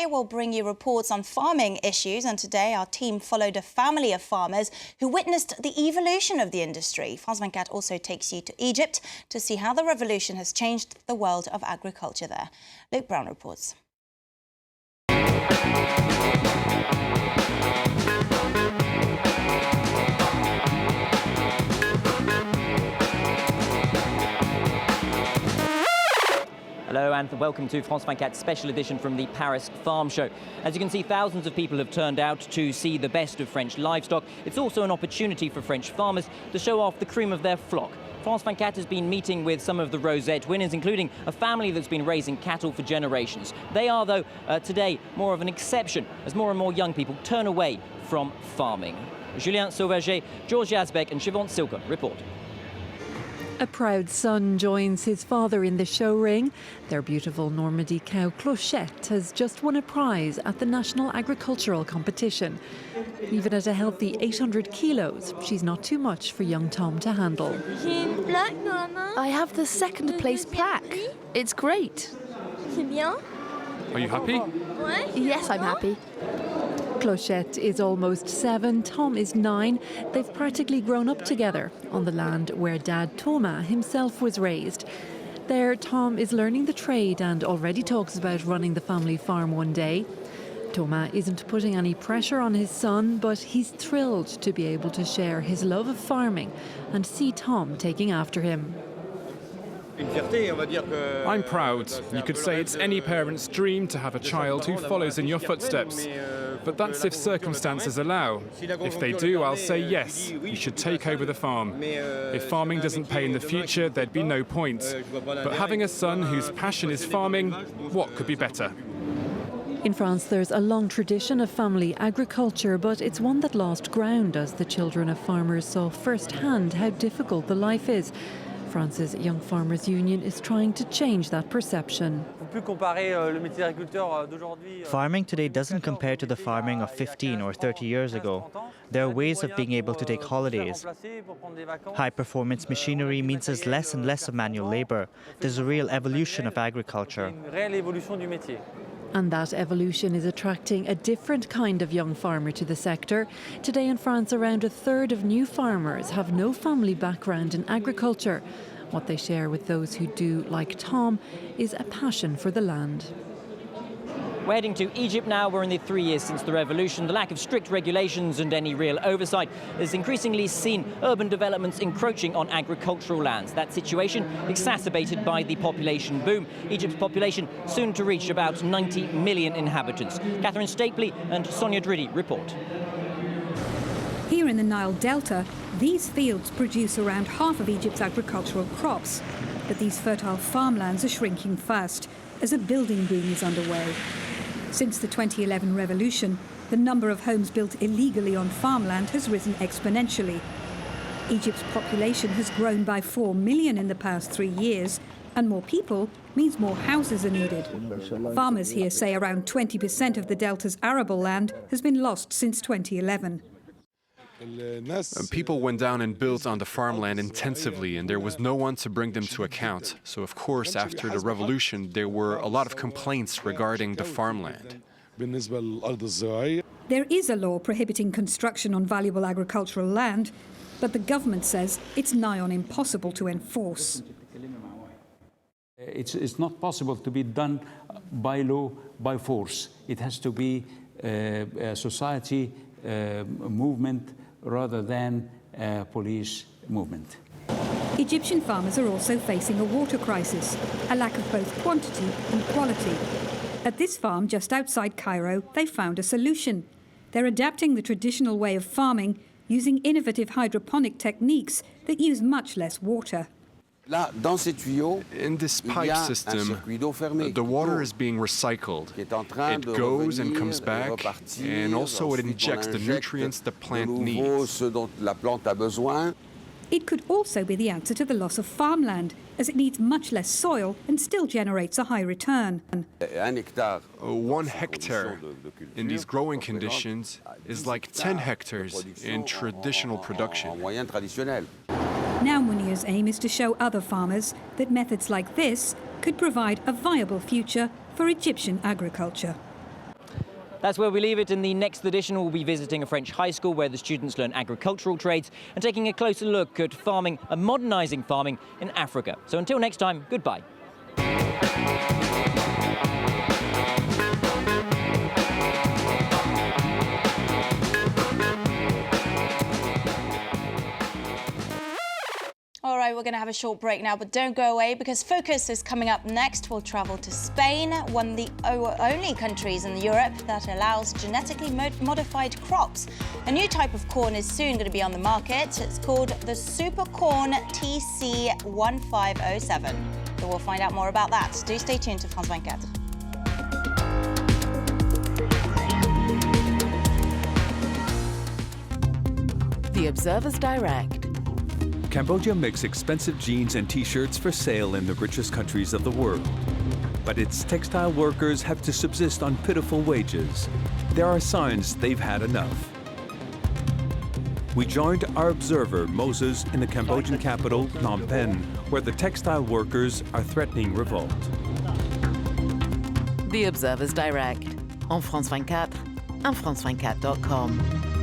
We'll bring you reports on farming issues, and today our team followed a family of farmers who witnessed the evolution of the industry. France 24 also takes you to Egypt to see how the revolution has changed the world of agriculture there. Luke Brown reports. Hello and welcome to France 24's special edition from the Paris Farm Show. As you can see, thousands of people have turned out to see the best of French livestock. It's also an opportunity for French farmers to show off the cream of their flock. France 24 has been meeting with some of the Rosette winners, including a family that's been raising cattle for generations. They are, though, today more of an exception as more and more young people turn away from farming. Julien Sauvager, Georges Yazbek and Siobhan Silka report. A proud son joins his father in the show ring. Their beautiful Normandy cow Clochette has just won a prize at the National Agricultural Competition. Even at a healthy 800 kilos, she's not too much for young Tom to handle. I have the second place plaque. It's great. Are you happy? Yes, I'm happy. Clochette is almost 7, Tom is 9. They've practically grown up together on the land where dad Thomas himself was raised. There, Tom is learning the trade and already talks about running the family farm one day. Thomas isn't putting any pressure on his son, but he's thrilled to be able to share his love of farming and see Tom taking after him. I'm proud. You could say it's any parent's dream to have a child who follows in your footsteps. But that's if circumstances allow. If they do, I'll say yes, you should take over the farm. If farming doesn't pay in the future, there'd be no point. But having a son whose passion is farming, what could be better? In France, there's a long tradition of family agriculture, but it's one that lost ground as the children of farmers saw firsthand how difficult the life is. France's Young Farmers Union is trying to change that perception. Farming today doesn't compare to the farming of 15 or 30 years ago. There are ways of being able to take holidays. High-performance machinery means there's less and less of manual labor. There's a real evolution of agriculture. And that evolution is attracting a different kind of young farmer to the sector. Today in France, around a third of new farmers have no family background in agriculture. What they share with those who do, like Tom, is a passion for the land. We're heading to Egypt now. We're in the 3 years since the revolution. The lack of strict regulations and any real oversight has increasingly seen urban developments encroaching on agricultural lands. That situation exacerbated by the population boom. Egypt's population soon to reach about 90 million inhabitants. Catherine Stapley and Sonia Driddy report. Here in the Nile Delta, these fields produce around half of Egypt's agricultural crops. But these fertile farmlands are shrinking fast as a building boom is underway. Since the 2011 revolution, the number of homes built illegally on farmland has risen exponentially. Egypt's population has grown by 4 million in the past 3 years, and more people means more houses are needed. Farmers here say around 20% of the Delta's arable land has been lost since 2011. People went down and built on the farmland intensively, and there was no one to bring them to account. So, of course, after the revolution, there were a lot of complaints regarding the farmland. There is a law prohibiting construction on valuable agricultural land, but the government says it's nigh on impossible to enforce. It's not possible to be done by law, by force. It has to be a society movement rather than a police movement. Egyptian farmers are also facing a water crisis, a lack of both quantity and quality. At this farm just outside Cairo, they found a solution. They're adapting the traditional way of farming using innovative hydroponic techniques that use much less water. In this pipe system, the water is being recycled. It goes and comes back, and also it injects the nutrients the plant needs. It could also be the answer to the loss of farmland, as it needs much less soil and still generates a high return. 1 hectare in these growing conditions is like 10 hectares in traditional production. Now Munir's aim is to show other farmers that methods like this could provide a viable future for Egyptian agriculture. That's where we leave it. In the next edition, we'll be visiting a French high school where the students learn agricultural trades and taking a closer look at farming and modernising farming in Africa. So until next time, goodbye. All right, we're going to have a short break now, but don't go away because Focus is coming up next. We'll travel to Spain, one of the only countries in Europe that allows genetically modified crops. A new type of corn is soon going to be on the market. It's called the Super Corn TC1507. So we'll find out more about that. Do stay tuned to France 24. The Observer's Direct. Cambodia makes expensive jeans and t-shirts for sale in the richest countries of the world. But its textile workers have to subsist on pitiful wages. There are signs they've had enough. We joined our observer, Moses, in the Cambodian capital, Phnom Penh, where the textile workers are threatening revolt. The Observer's Direct. On France 24 and France24.com.